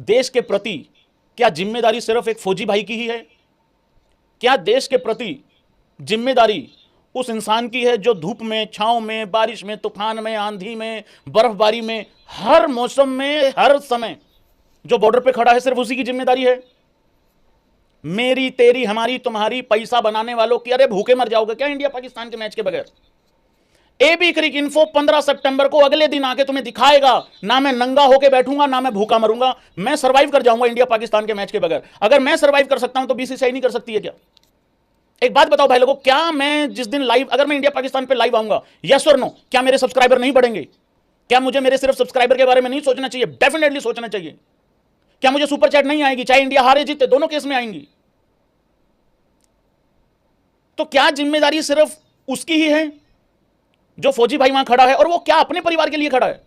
देश के प्रति क्या जिम्मेदारी सिर्फ एक फौजी भाई की ही है? क्या देश के प्रति जिम्मेदारी उस इंसान की है जो धूप में, छांव में, बारिश में, तूफान में, आंधी में, बर्फबारी में, हर मौसम में, हर समय जो बॉर्डर पे खड़ा है, सिर्फ उसी की जिम्मेदारी है? मेरी, तेरी, हमारी, तुम्हारी, पैसा बनाने वालों की? अरे भूखे मर जाओगे क्या इंडिया पाकिस्तान के मैच के बगैर? एबी क्रिक इन्फो 15 सितंबर को अगले दिन आके तुम्हें दिखाएगा, ना मैं नंगा होके बैठूंगा, ना मैं भूखा मरूंगा, मैं सर्वाइव कर जाऊंगा इंडिया पाकिस्तान के मैच के बगैर। अगर मैं सर्वाइव कर सकता हूं तो बीसीसीआई नहीं कर सकती है क्या? एक बात बताओ भाई लोगों, क्या मैं जिस दिन लाइव, अगर मैं इंडिया पाकिस्तान पे लाइव आऊंगा, यस और नो, क्या मेरे सब्सक्राइबर नहीं बढ़ेंगे? क्या मुझे मेरे सिर्फ सब्सक्राइबर के बारे में नहीं सोचना चाहिए? डेफिनेटली सोचना चाहिए। क्या मुझे सुपर चैट नहीं आएगी? चाहे इंडिया हारे जीते, दोनों केस में आएंगी। तो क्या जिम्मेदारी सिर्फ उसकी ही है जो फौजी भाई वहां खड़ा है? और वो क्या अपने परिवार के लिए खड़ा है?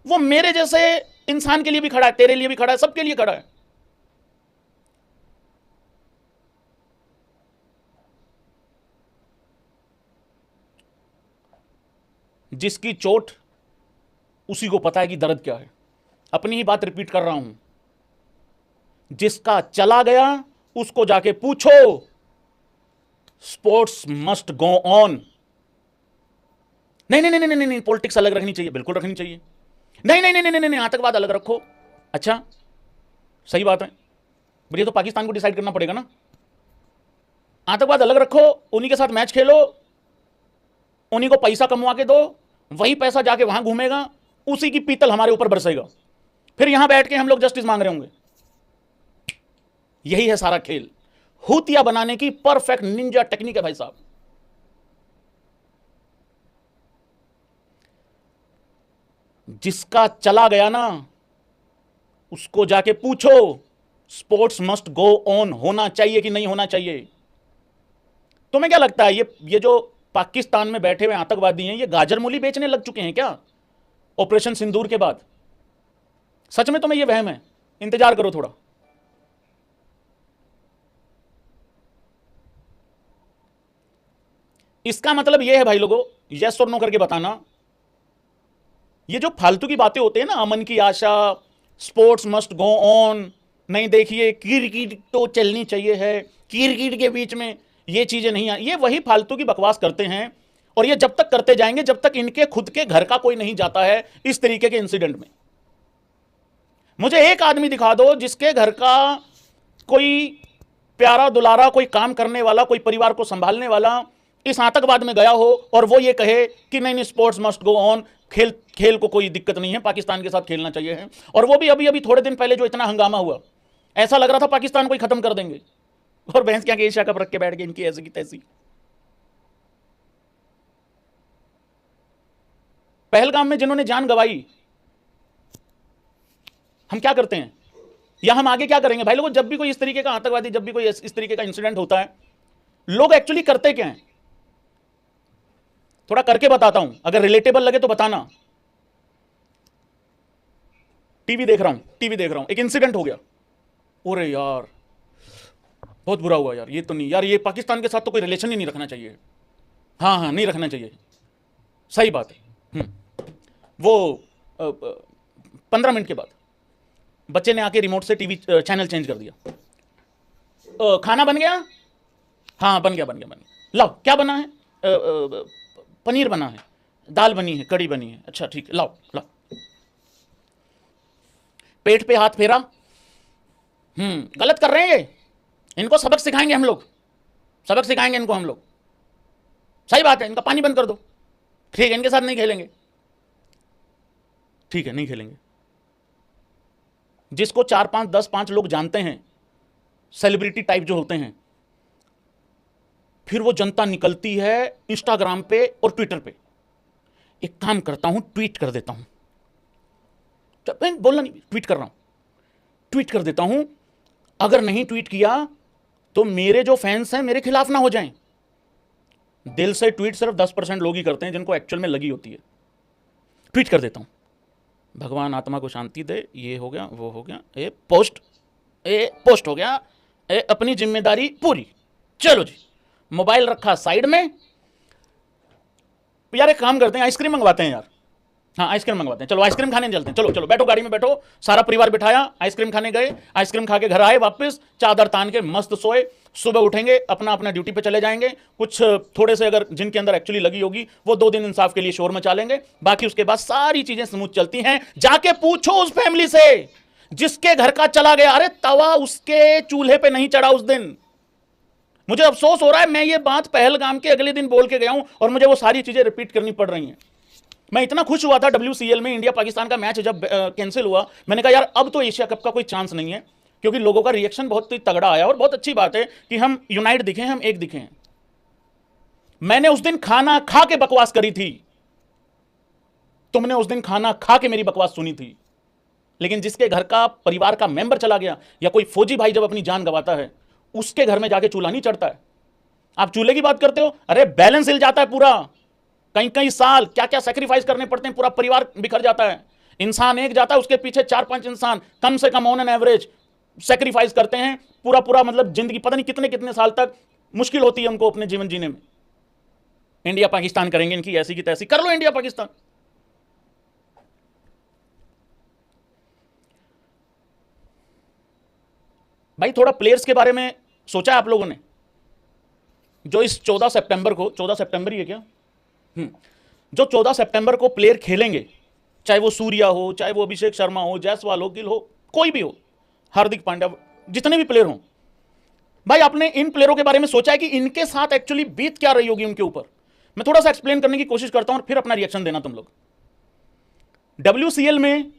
वो मेरे जैसे इंसान के लिए भी खड़ा है, तेरे लिए भी खड़ा है, सबके लिए खड़ा है। जिसकी चोट उसी को पता है कि दर्द क्या है। अपनी ही बात रिपीट कर रहा हूं, जिसका चला गया उसको जाके पूछो। Sports must go on. नहीं नहीं नहीं नहीं नहीं, पॉलिटिक्स अलग रखनी चाहिए, बिल्कुल रखनी चाहिए। नहीं नहीं नहीं नहीं नहीं, आतंकवाद अलग रखो। अच्छा, सही बात है, ये तो पाकिस्तान को डिसाइड करना पड़ेगा ना। आतंकवाद अलग रखो, उन्हीं के साथ मैच खेलो, उन्हीं को पैसा कमवा के दो, वही पैसा जाके वहां घूमेगा, उसी की पीतल हमारे ऊपर बरसेगा, फिर यहां बैठ के हम लोग जस्टिस मांग रहे होंगे। यही है सारा खेल, हूतिया बनाने की परफेक्ट निंजा टेक्निक है भाई साहब। जिसका चला गया ना उसको जाके पूछो, स्पोर्ट्स मस्ट गो ऑन होना चाहिए कि नहीं होना चाहिए? तुम्हें क्या लगता है ये जो पाकिस्तान में बैठे हुए आतंकवादी हैं, ये गाजर मूली बेचने लग चुके हैं क्या ऑपरेशन सिंदूर के बाद? सच में तुम्हें ये वहम है? इंतजार करो थोड़ा। इसका मतलब यह है भाई लोगों, यस और नो करके बताना। ये जो फालतू की बातें होते हैं ना, अमन की आशा, स्पोर्ट्स मस्ट गो ऑन, नहीं देखिए क्रिकेट तो चलनी चाहिए है, क्रिकेट के बीच में ये चीजें नहीं ये वही फालतू की बकवास करते हैं। और ये जब तक करते जाएंगे जब तक इनके खुद के घर का कोई नहीं जाता है इस तरीके के इंसिडेंट में। मुझे एक आदमी दिखा दो जिसके घर का कोई प्यारा दुलारा, कोई काम करने वाला, कोई परिवार को संभालने वाला इस आतंकवाद में गया हो और वो ये कहे कि नहीं नहीं स्पोर्ट्स मस्ट गो ऑन, खेल को कोई दिक्कत नहीं है, पाकिस्तान के साथ खेलना चाहिए है। और वो भी अभी अभी थोड़े दिन पहले जो इतना हंगामा हुआ, ऐसा लग रहा था पाकिस्तान को ही खत्म कर देंगे, और भैंस क्या एशिया कप रख के बैठ गए इनकी ऐसी की तैसी। पहलगाम में जिन्होंने जान गंवाई, हम क्या करते हैं या हम आगे क्या करेंगे भाई लोगों? जब भी कोई इस तरीके का आतंकवादी, जब भी कोई इस तरीके का इंसिडेंट होता है, लोग एक्चुअली करते क्या हैं? थोड़ा करके बताता हूं, अगर रिलेटेबल लगे तो बताना। टीवी देख रहा हूं, एक इंसिडेंट हो गया, अरे यार बहुत बुरा हुआ यार, ये तो नहीं यार, ये पाकिस्तान के साथ तो कोई रिलेशन ही नहीं रखना चाहिए। हाँ हाँ, नहीं रखना चाहिए, सही बात है। वो 15 मिनट के बाद बच्चे ने आके रिमोट से टीवी चैनल चेंज कर दिया। खाना बन गया? हाँ बन गया। लाओ, क्या बना है? पनीर बना है, दाल बनी है, कड़ी बनी है। अच्छा ठीक है, लाओ। पेट पे हाथ फेरा। गलत कर रहे हैं ये, इनको सबक सिखाएंगे हम लोग, सबक सिखाएंगे इनको हम लोग। सही बात है, इनका पानी बंद कर दो। ठीक है, इनके साथ नहीं खेलेंगे। ठीक है, नहीं खेलेंगे। जिसको 4, 5, 10, 5 लोग जानते हैं, सेलिब्रिटी टाइप जो होते हैं, फिर वो जनता निकलती है इंस्टाग्राम पे और ट्विटर पे। एक काम करता हूं, ट्वीट कर देता हूं, बोलना नहीं, ट्वीट कर देता हूं। अगर नहीं ट्वीट किया तो मेरे जो फैंस हैं मेरे खिलाफ ना हो जाएं। दिल से ट्वीट सिर्फ 10% लोग ही करते हैं जिनको एक्चुअल में लगी होती है। ट्वीट कर देता हूं, भगवान आत्मा को शांति दे, ये हो गया, वो हो गया, ए पोस्ट हो गया, अपनी जिम्मेदारी पूरी। चलो जी, मोबाइल रखा साइड में। यार एक काम करते हैं, आइसक्रीम मंगवाते हैं यार, हाँ आइसक्रीम मंगवाते हैं, चलो आइसक्रीम खाने चलते हैं, चलो चलो बैठो गाड़ी में बैठो, सारा परिवार बिठाया, आइसक्रीम खाने गए, आइसक्रीम खा के घर आए वापस, चादर तान के मस्त सोए, सुबह उठेंगे अपना अपना ड्यूटी पे चले जाएंगे। कुछ थोड़े से अगर जिनके अंदर एक्चुअली लगी होगी वो 2 दिन इंसाफ के लिए शोर मचा लेंगे, बाकी उसके बाद सारी चीजें स्मूथ चलती हैं। जाके पूछो उस फैमिली से जिसके घर का चला गया, अरे तवा उसके चूल्हे पे नहीं चढ़ा उस दिन। मुझे अफसोस हो रहा है, मैं ये बात पहलगाम के अगले दिन बोल के गया हूं और मुझे वो सारी चीजें रिपीट करनी पड़ रही हैं। मैं इतना खुश हुआ था WCL में इंडिया पाकिस्तान का मैच जब कैंसिल हुआ, मैंने कहा यार अब तो एशिया कप का कोई चांस नहीं है, क्योंकि लोगों का रिएक्शन बहुत ही तगड़ा आया और बहुत अच्छी बात है कि हम यूनाइट दिखे, हम एक दिखे हैं। मैंने उस दिन खाना खा के बकवास करी थी, तुमने उस दिन खाना खा के मेरी बकवास सुनी थी, लेकिन जिसके घर का परिवार का मेंबर चला गया या कोई फौजी भाई जब अपनी जान गंवाता है, उसके घर में जाके चूल्हा नहीं चढ़ता है। आप चूल्हे की बात करते हो, अरे बैलेंस हिल जाता है पूरा, कई कई साल क्या क्या सैक्रिफाइस करने पड़ते हैं, पूरा परिवार बिखर जाता है। इंसान एक जाता है, उसके पीछे 4-5 इंसान कम से come on an average sacrifice करते हैं, पूरा पूरा मतलब जिंदगी पता नहीं कितने कितने साल तक मुश्किल होती है उनको अपने जीवन जीने में। इंडिया पाकिस्तान करेंगे इनकी ऐसी की तैसी, कर लो इंडिया पाकिस्तान। भाई थोड़ा प्लेयर्स के बारे में सोचा आप लोगों ने? जो इस 14 सितंबर को, 14 सितंबर ही है क्या, जो 14 सितंबर को प्लेयर खेलेंगे, चाहे वो सूर्या हो, चाहे वो अभिषेक शर्मा हो, जायसवाल हो, गिल हो, कोई भी हो, हार्दिक पांड्या, जितने भी प्लेयर हो, भाई आपने इन प्लेयरों के बारे में सोचा है कि इनके साथ एक्चुअली बीत क्या रही होगी उनके ऊपर? मैं थोड़ा सा एक्सप्लेन करने की कोशिश करता हूं और फिर अपना रिएक्शन देना तुम लोग। WCL में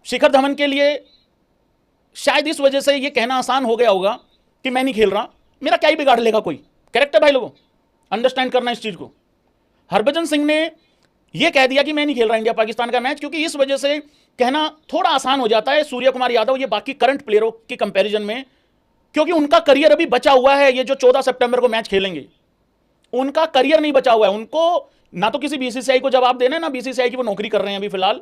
शिखर धवन के लिए शायद इस वजह से यह कहना आसान हो गया होगा कि मैं नहीं खेल रहा, मेरा क्या ही बिगाड़ लेगा कोई, करेक्ट है भाई लोगों, अंडरस्टैंड करना इस चीज को। हरभजन सिंह ने यह कह दिया कि मैं नहीं खेल रहा इंडिया पाकिस्तान का मैच, क्योंकि इस वजह से कहना थोड़ा आसान हो जाता है सूर्य कुमार यादव ये बाकी करंट प्लेयरों के कंपैरिजन में, क्योंकि उनका करियर अभी बचा हुआ है। ये जो 14 सितंबर को मैच खेलेंगे, उनका करियर नहीं बचा हुआ है, उनको ना तो किसी BCCI को जवाब देना है, ना BCCI की वो नौकरी कर रहे हैं अभी फिलहाल।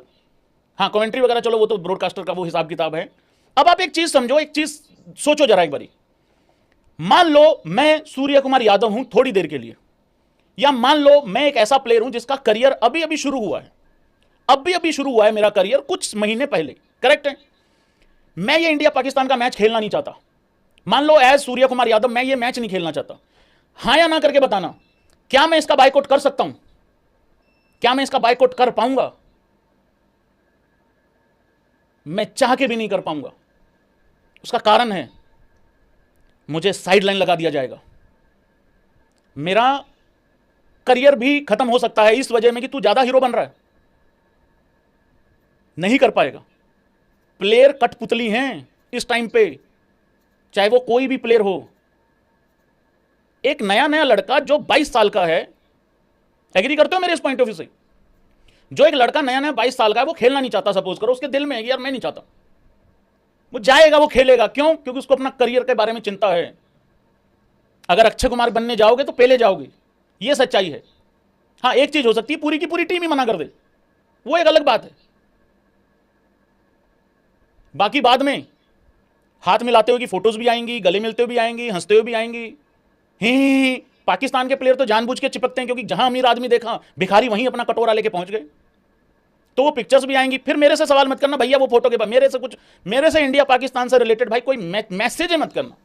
हाँ कमेंट्री वगैरह चलो वो तो ब्रॉडकास्टर का वो हिसाब किताब है। अब आप एक चीज समझो, एक चीज सोचो जरा एक बारी, मान लो मैं सूर्य कुमार यादव हूं थोड़ी देर के लिए, या मान लो मैं एक ऐसा प्लेयर हूं जिसका करियर अभी अभी शुरू हुआ है, अभी शुरू हुआ है मेरा करियर कुछ महीने पहले, करेक्ट है? मैं ये इंडिया पाकिस्तान का मैच खेलना नहीं चाहता, मान लो एज सूर्य कुमार यादव मैं ये मैच नहीं खेलना चाहता, हां या ना करके बताना, क्या मैं इसका बाइकआउट कर सकता हूं? क्या मैं इसका बाइकआउट कर पाऊंगा? मैं चाह के भी नहीं कर पाऊंगा। उसका कारण है, मुझे साइडलाइन लगा दिया जाएगा, मेरा करियर भी खत्म हो सकता है इस वजह में कि तू ज्यादा हीरो बन रहा है, नहीं कर पाएगा। प्लेयर कठपुतली हैं इस टाइम पे, चाहे वो कोई भी प्लेयर हो। एक नया नया लड़का जो 22 साल का है, एग्री करते हो मेरे इस पॉइंट ऑफ व्यू से? जो एक लड़का नया नया 22 साल का है, वो खेलना नहीं चाहता, सपोज करो उसके दिल में है कि यार मैं नहीं चाहता, वो जाएगा, वो खेलेगा, क्यों? क्योंकि उसको अपना करियर के बारे में चिंता है। अगर अक्षय कुमार बनने जाओगे तो पहले जाओगे, ये सच्चाई है। हाँ एक चीज हो सकती है, पूरी की पूरी टीम ही मना कर दे, वो एक अलग बात है। बाकी बाद में हाथ मिलाते हुए की फोटोज भी आएंगी, गले मिलते हुए भी आएंगी, हंसते हुए भी आएंगी। ही पाकिस्तान के प्लेयर तो जानबूझ के चिपकते हैं, क्योंकि जहां अमीर आदमी देखा भिखारी वहीं अपना कटोरा लेके पहुंच गए, तो वो पिक्चर्स भी आएंगी। फिर मेरे से सवाल मत करना भैया वो फोटो के बाद, मेरे से इंडिया पाकिस्तान से रिलेटेड भाई कोई मैसेज मत करना,